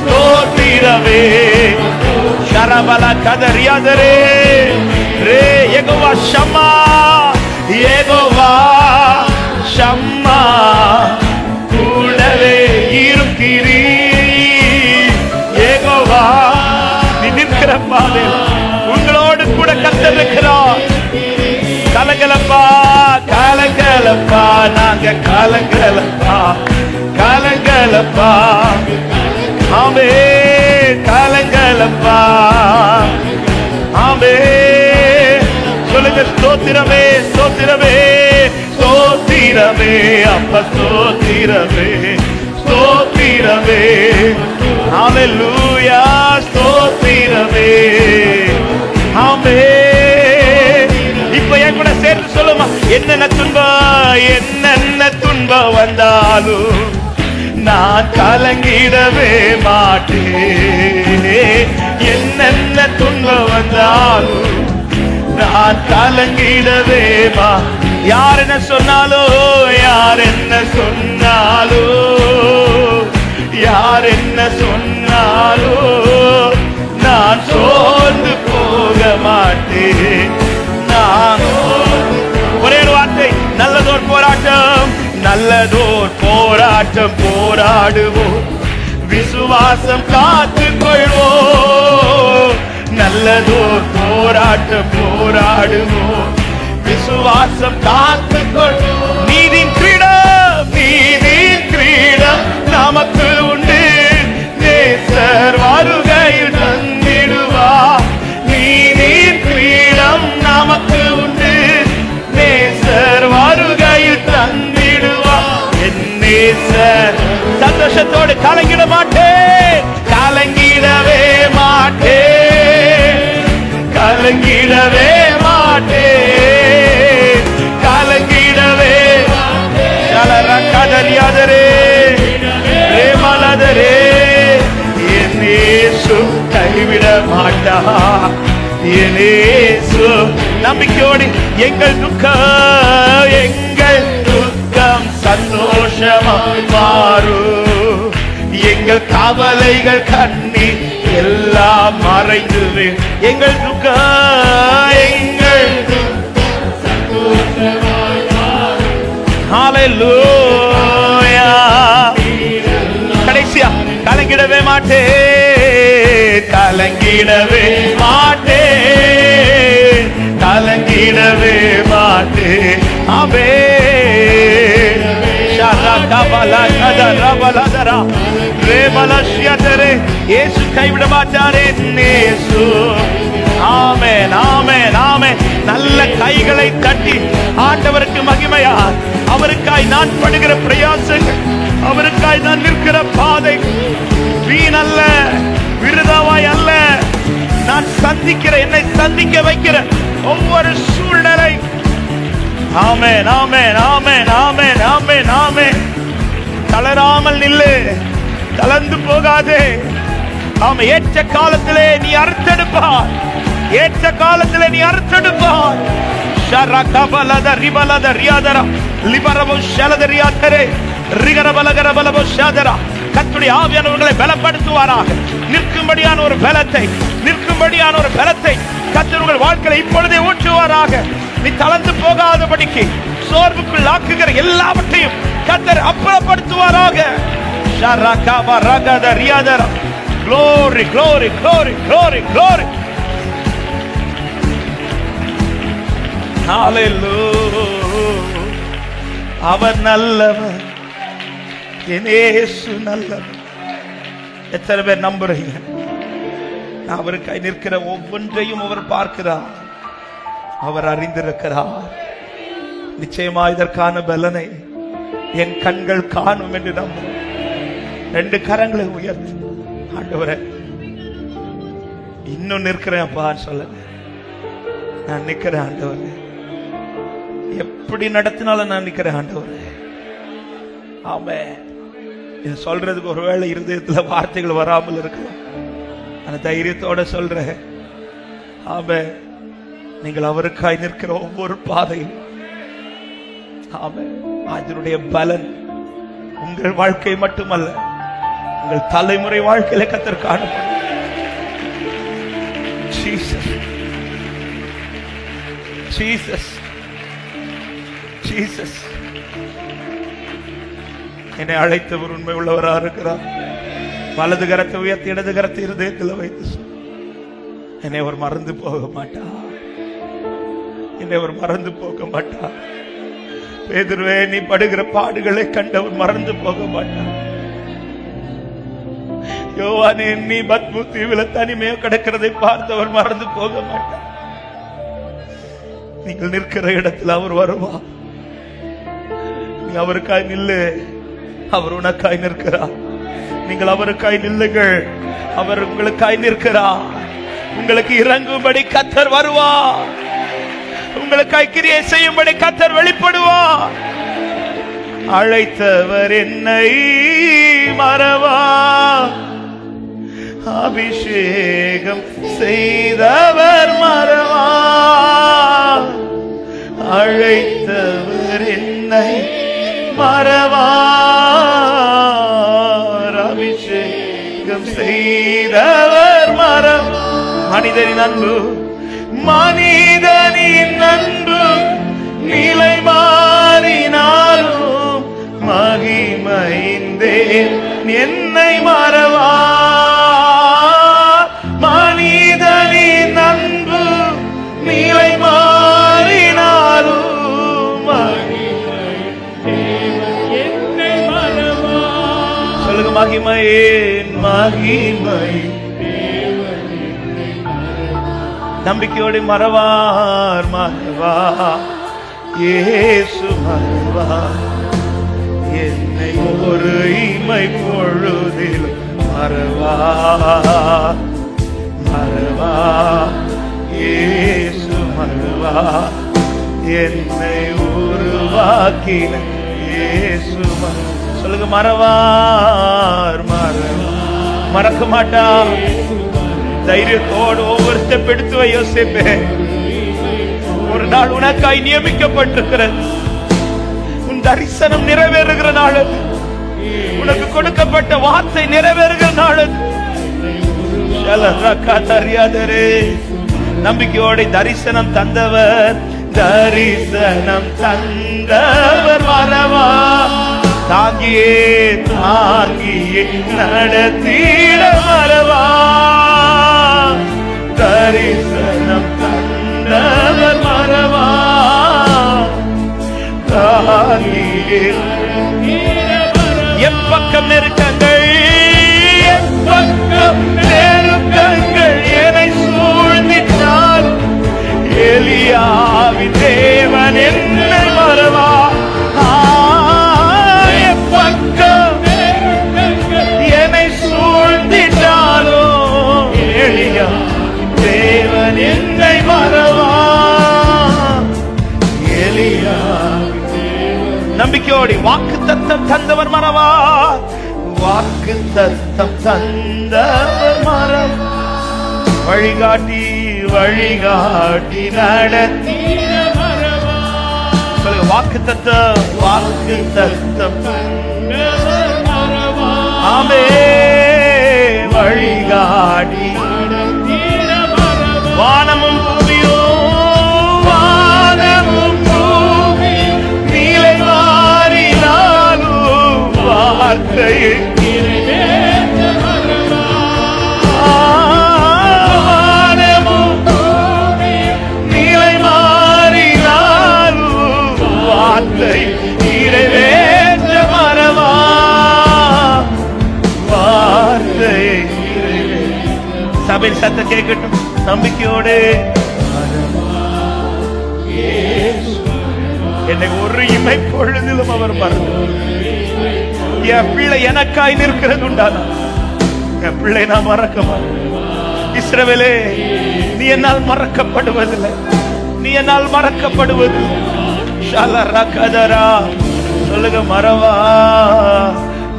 ஸ்தோத்திரமே. ஷரபல கதரியாதரே ரே. யெகோவா ஷம்மா, யெகோவா ஷம்மா, கூடவே இருக்கிறீ. யெகோவா நீ நிற்கிற பாதை, உங்களோடு கூட கர்த்தர் இருக்கிறார். கலங்கலப்பா, காலங்களப்பா, நாங்க காலங்களப்பா, காலங்களப்பா. ஆமே, காலங்களப்பா. ஆமே. சொல்லுங்க, ஸ்தோத்திரமே, ஸ்தோத்திரமே, ஸ்தோத்திரமே அப்பா, ஸ்தோத்திரமே, ஸ்தோத்திரமே. ஹல்லேலூயா, ஸ்தோத்திரமே. ஆமே. இப்ப என் கூட சேர்ந்து சொல்லுமா, என்னென்ன துன்பம், என்னென்ன துன்பம் வந்தாலும் நான் கலங்கிடவே மாட்டேன். என்னென்ன துன்பம் வந்தாலும் நான் கலங்கிடவே யார் என்ன சொன்னாலோ, யார் என்ன சொன்னாலோ, யார் என்ன சொன்னாலோ நான் சோர்ந்து போக மாட்டேன். நான் ஒரே ஒரு வார்த்தை, நல்லதோர் போராட்டம், நல்லதோர் போராட்டம் போராடுவோம், விசுவாசம் காத்துக் கொள்வோம். நல்லதோர் போராட்டம் போராடுவோம், விசுவாசம் காத்துக் கொள்வோம். நீதின் கிரீடம், நீதின் கிரீடம் நமக்கு உண்டு, நேசர் வருகையில் தந்திடுவார். நீதின் கிரீடம் நமக்கு உண்டு, நேசர் வருகையில் தந்திடுவார். என் நேசர். சந்தோஷத்தோடு கலங்கிட மாட்டேன், கலங்கிடவே மாட்டேன், கலங்கிடவே மாட்டேன், கலங்கிடவே. கதறியாதரே மலதரே, என் இயேசு கைவிட மாட்டா. என் இயேசு. நம்பிக்கையோடு எங்கள் துக்கம், எங்கள் துக்கம் சந்தோஷமாய் மாறும். எங்கள் கவலைகள் கண்ணீர் எல்லாம் மறைந்து, எங்கள் துக்கம், எங்கள் துக்கம் சந்தோஷமாய் ஹalleluya. கடைசியா கலங்கிடவே மாட்டேன், கலங்கிடவே மாட்டேன், கலங்கிடவே மாட்டேன். ஆமென். ஷரகபலா கதரபலதரா ரேபலஷ்யதரே. இயேசு கைவிட மாட்டாரே இயேசு. ஆமென் ஆமென் ஆமென். நல்ல கைகளை தட்டி ஆண்டவருக்கு மகிமையா. அவருக்காய் நான் படுகிற பிரயாசங்கள், அவருக்காய் நான் நிற்கிற பாதை வீணல்ல, விருதாவாய் அல்ல. நான் சந்திக்கிற, என்னை சந்திக்க வைக்கிற ஒவ்வொரு சூழ்நிலை. ஆமென் ஆமென் ஆமென் ஆமென் ஆமென் ஆமென். தளராமல் நில்லு, தளர்ந்து போகாதே. ஆமென். ஏற்ற காலத்திலே நீ அறுத்தெடுப்பார், ஏற்ற காலத்திலே நீ அறுத்தெடுப்பார். ஷரகபலத ரிபலத ரியாதரா லிபரபோ ஷலத ரியாதரே ரிகரபலகரபலபோ ஷாதரா. கர்த்தருடைய ஆவியானவர்களை பலப்படுத்துவாராக. நிற்கும்படியான ஒரு பலத்தை, நிற்கும்படியான ஒரு பலத்தை கர்த்தர் உங்கள் வாழ்க்கையை இப்பொழுதே ஊற்றுவாராக. நீ தளர்ந்து போகாதபடிக்கு சோர்வுக்குள் ஆக்குகிற எல்லாவற்றையும் கர்த்தர் அப்புறப்படுத்துவாராக. ஷரகபரகத ரியாதரா. Glory, glory, glory, glory, glory. Hallelujah. அவர் நல்லவர், என் இயேசு நல்லவர். எத்தனை பேர் நம்புறீங்க? நான் அவருக்காய் நிற்கிற ஒவ்வொன்றையும் அவர் பார்க்கிறார், அவர் அறிந்திருக்கிறார். நிச்சயமா இதற்கான பலனை என் கண்கள் காணும் என்று நம்புகிறேன். 2 கரங்களை உயர்த்தி, ஆண்டவரே இன்னும் நிற்கிறேன் அப்பா சொல்லுங்க. நான் நிற்கிறேன் ஆண்டவரே, எப்படி நடத்தினாலும் நான் நிற்கிறேன் ஆண்டவரே. ஆமென். இது சொல்றதுக்கு ஒருவேளை இருதயத்துல வார்த்தைகள் வராமல் இருக்கலாம். அந்த தைரியத்தோட சொல்றேன். ஆமென். நீங்கள் அவருக்காய் நிற்கிற ஒவ்வொரு பாதையும், ஆமென், அதனுடைய பலன் உங்கள் வாழ்க்கை மட்டுமல்ல, உங்கள் தலைமுறை வாழ்க்கையில கர்த்தர் காணப்படும். Jesus Jesus Jesus. என்னை அழைத்தவர் உண்மை உள்ளவராக இருக்கிறார். வலது கரத்தை உயர்த்தி இடது கரத்தை இருதயத்தில் வைத்து என்னை அவர் மறந்து போக மாட்டார், என்னை அவர் மறந்து போக மாட்டார். பேதுருவே, நீ படுகிற பாடுகளை கண்டவர் மறந்து போக மாட்டார். யோவானே, நீ பத்மு தீவில தனிமையோ கிடக்கிறதை பார்த்தவர் மறந்து போக மாட்டார். நீங்கள் நிற்கிற இடத்தில் அவர் வருவார். நீ அவருக்காய் நில்லு, அவர் உனக்காய் நிற்கிறார். நீங்கள் அவருக்காய் நில்லுங்கள், அவர் உங்களுக்காய் நிற்கிறார். உங்களுக்கு இறங்கும்படி கர்த்தர் வருவார், உங்களுக்காய் கிரியை செய்யும்படி கர்த்தர் வெளிப்படுவார். அழைத்தவர் என்னை மறவா, அபிஷேகம் செய்தவர் மறவா. அழைத்தவர் என்னை மறவார், அபிஷேகம் செய்தவர் மறவா. மனிதனின் அன்பு, மனிதனின் அன்பு நிலை மாறினாலும் மகிமைந்தே என்னை மறவார். மனிதனின் அன்பு நிலை மாறினாலும் என்னை மறவார். சொல்லுங்க, மகிமையின் மகிமை நம்பிக்கையோடு மறவார் மறவார். இயேசு மறவார் என்னை ஒரு இமை பொழுதில் மறவார் மறவார். இயேசு மறவார் என்னை உருவாக்கின இயேசு மறவார். சொல்லுங்க, மறவார் மறவார். மறக்க மாட்டார். தைரியத்தோடு ஒவ்வொரு ஸ்டெப் எடுத்து வை யோசிப்பே. ஒரு நாள் உனக்காய் நியமிக்கப்பட்டிருக்கிறது. உன் தரிசனம் நிறைவேறுகிற நாள், உனக்கு கொடுக்கப்பட்ட வார்த்தை நிறைவேறுகிற நாள். நம்பிக்கையோட தரிசனம் தந்தவர் தரிசனம் தந்தவர் மறவா, தாங்கியே தாங்கியே நடத்திட மறவா, தரிசனம் தந்தவர் மறவா, தாங்கியே. எப்பக்கம் நெருக்கங்கள், எப்பக்கம் நெருக்கங்கள் என்னை சூழ்ந்திட்டார், எலியாவின் தேவன் என்னை மறவா. எப்பக்கம் என்னை சூழ்ந்திட்டாரோ, எலியாவின் தேவன் என்னை மறவா, எலியாவின் நம்பிக்கையோடு வாக்கு தத்தம் தந்தவர் மறவா, வாக்கு தத்தம் தந்தவர் மறவா, வழிகாட்டி வழிகாட்டி நடத்தி மறவா. சொல்லுங்க, வாக்கு தத்தம் வாக்கு தத்தம் தந்தவர் மறவா, ஆமே வழிகாட்டி நடத்தி மறவா. வானமும் பூமியும் வானமும் பூமியும் நீலை மாறினாலும் வார்த்தையை நிறைவேற்ற மறவா, வார்த்தையை சபையில் சத்தம் கேட்கட்டும் நம்பிக்கையோடு. என்னை ஒரு இமை பொழுதிலும் அவர் மறந்து, என் பிள்ளை எனக்காய் நிற்கிறது உண்டானா, என் பிள்ளை நான் மறக்க மாட்டேன். இஸ்ரவேலே, நீ என்னால் மறக்கப்படுவதில்லை, நீ என்னால் மறக்கப்படுவதில்லை. சொல்லுங்க, மறவா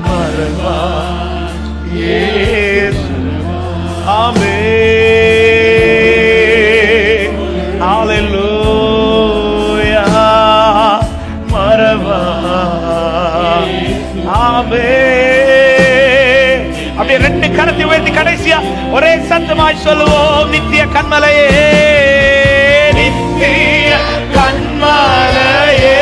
மறவா இயேசு, ஆமென், ஹல்லேலூயா, மறவா, ஆமென். அப்படியே ரெண்டு கரத்தை உயர்த்தி கடைசியா ஒரே சத்தமாய் சொல்லுவோம், நித்திய கன்மலையே, நித்திய கன்மலையே,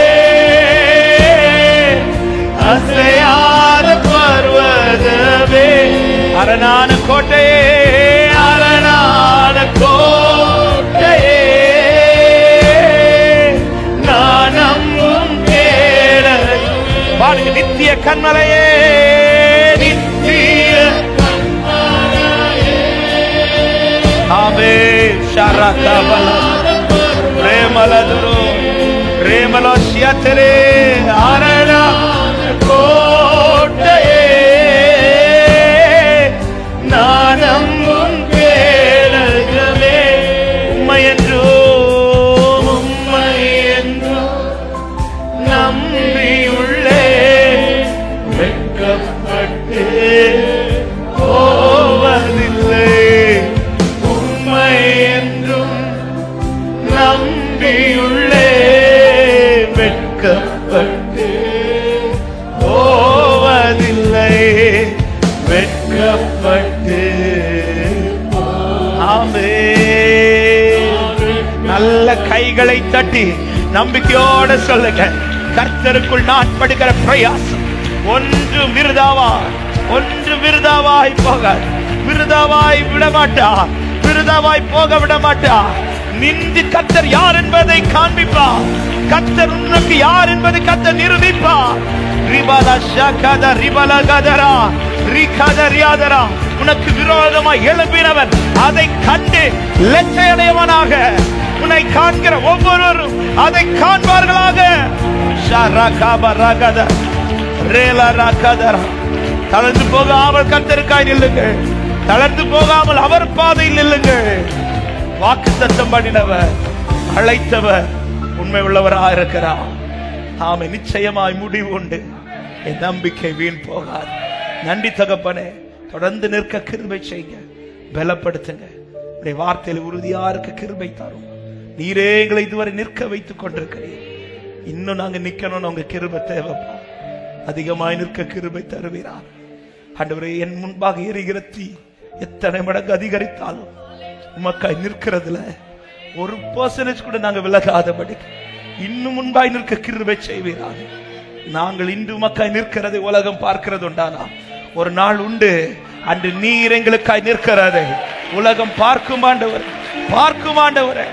அசையாத பர்வதமே, அரணான கோட்டையே, அரணான கோட்டையே, நான் நம்பும் கேடல். பாருங்க, நித்திய கன்மலையே, நித்திய கன்மலையே, ஆமே ஷரகபல பிரேமலதுரு பிரேமலோஷ்யதரே, அரணா கோட்டையே, நான் நம்பும் கேடகமே, உம்மை என்றோ நம்பியுள்ளே, வெட்கப்பட்டு போவதில்லை, உம்மை என்றும் நம்பியுள்ளே, வெட்கப்பட்டு போவதில்லை, வெட்கப்பட்டு. ஆமென். நல்ல கைகளை தட்டி நம்பிக்கையோட சொல்லுங்க, கர்த்தருக்குள் நான் படுகிற பிரயாசம் ஒன்று விருதாவாய் போக விருதாவாய் விடமாட்டா, விருதாவாய் போக விடமாட்டா. நின்று கர்த்தர் யார் என்பதை காண்பிப்பார், கர்த்தர் உனக்கு யார் என்பதை கர்த்தர் நிரூபிப்பார். உனக்கு விரோதமாய் எழுப்பினவன் அதை கண்டு லட்சையடையவனாக உன்னை காண்கிற ஒவ்வொருவரும் அதை காண்பார்களாக. தளர்ந்து போகாமல் கர்த்தருக்காய் நில்லுங்கள், தளர்ந்து போகாமல் அவர் பாதையில் நில்லுங்கள். வாக்குத்தத்தம் பண்ணினவர், அழைத்தவர் உண்மை உள்ளவராக இருக்கிறார். ஆமை நிச்சயமாய் முடிவு உண்டு. என் நம்பிக்கை வீண் போகாது. நன்றி தகப்பனே, தொடர்ந்து நிற்க கிருபை செய்யுங்க, பலப்படுத்துங்க. உடைய வார்த்தையில் உறுதியா இருக்க கிருபை தரும். நீரே எங்களை இதுவரை நிற்க வைத்துக் கொண்டிருக்கிறீர். இன்னும் நாங்க நிக்கணும், உங்க கிருபை தேவைப்பா. அதிகமாய் நிற்க கிருபை தருவீரார். ஆண்டவரே, என் முன்பாக எரிகிற தீ எத்தனை மடங்கு அதிகரித்தாலும் உமக்காய் நிற்கிறதுல ஒரு பெர்சன்டேஜ் கூட நாங்கள் விலகாதபடி இன்னும் முன்பாய் நிற்க கிருபை செய்வீராக. நாங்கள் இன்று மக்காய் நிற்கிறதை உலகம் பார்க்கிறது உண்டானா, ஒரு நாள் உண்டு அன்று நீர் எங்களுக்காய் நிற்கிறதை உலகம் பார்க்கும் ஆண்டவர், பார்க்கும் ஆண்டவரே.